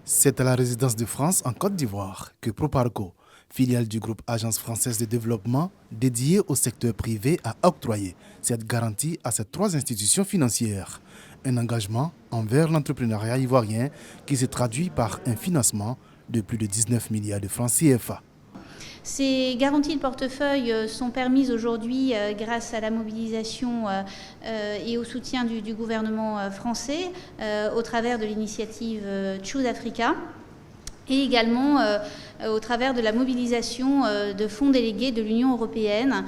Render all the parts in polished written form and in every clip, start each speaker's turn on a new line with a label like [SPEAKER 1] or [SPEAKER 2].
[SPEAKER 1] C'est à la résidence de France en Côte d'Ivoire que Proparco, filiale du groupe Agence française de développement dédiée au secteur privé, a octroyé cette garantie à ces trois institutions financières. Un engagement envers l'entrepreneuriat ivoirien qui se traduit par un financement de plus de 19 milliards de francs CFA.
[SPEAKER 2] Ces garanties de portefeuille sont permises aujourd'hui grâce à la mobilisation et au soutien du gouvernement français au travers de l'initiative Choose Africa et également au travers de la mobilisation de fonds délégués de l'Union européenne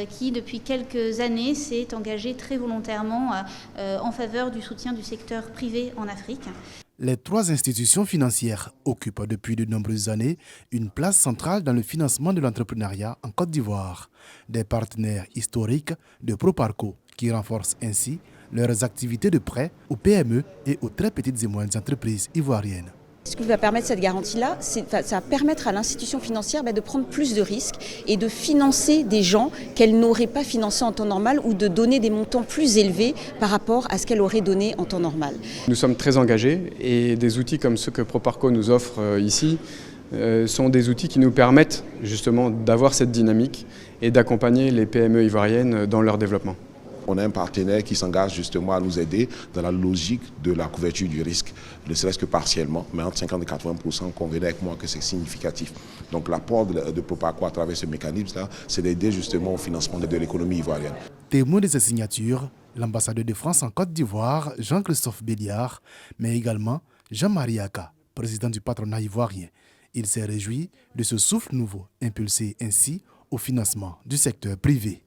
[SPEAKER 2] qui, depuis quelques années, s'est engagée très volontairement en faveur du soutien du secteur privé en Afrique.
[SPEAKER 1] Les trois institutions financières occupent depuis de nombreuses années une place centrale dans le financement de l'entrepreneuriat en Côte d'Ivoire. Des partenaires historiques de Proparco qui renforcent ainsi leurs activités de prêt aux PME et aux très petites et moyennes entreprises ivoiriennes.
[SPEAKER 3] Ce qui va permettre cette garantie-là, ça va permettre à l'institution financière de prendre plus de risques et de financer des gens qu'elle n'aurait pas financés en temps normal ou de donner des montants plus élevés par rapport à ce qu'elle aurait donné en temps normal.
[SPEAKER 4] Nous sommes très engagés et des outils comme ceux que Proparco nous offre ici sont des outils qui nous permettent justement d'avoir cette dynamique et d'accompagner les PME ivoiriennes dans leur développement.
[SPEAKER 5] On a un partenaire qui s'engage justement à nous aider dans la logique de la couverture du risque, ne serait-ce que partiellement, mais entre 50 et 80%, convenez avec moi que c'est significatif. Donc l'apport de Proparco à travers ce mécanisme-là, c'est d'aider justement au financement de l'économie ivoirienne.
[SPEAKER 1] Témoin de ces signatures, l'ambassadeur de France en Côte d'Ivoire, Jean-Christophe Béliard, mais également Jean-Marie Aka, président du patronat ivoirien. Il s'est réjoui de ce souffle nouveau, impulsé ainsi au financement du secteur privé.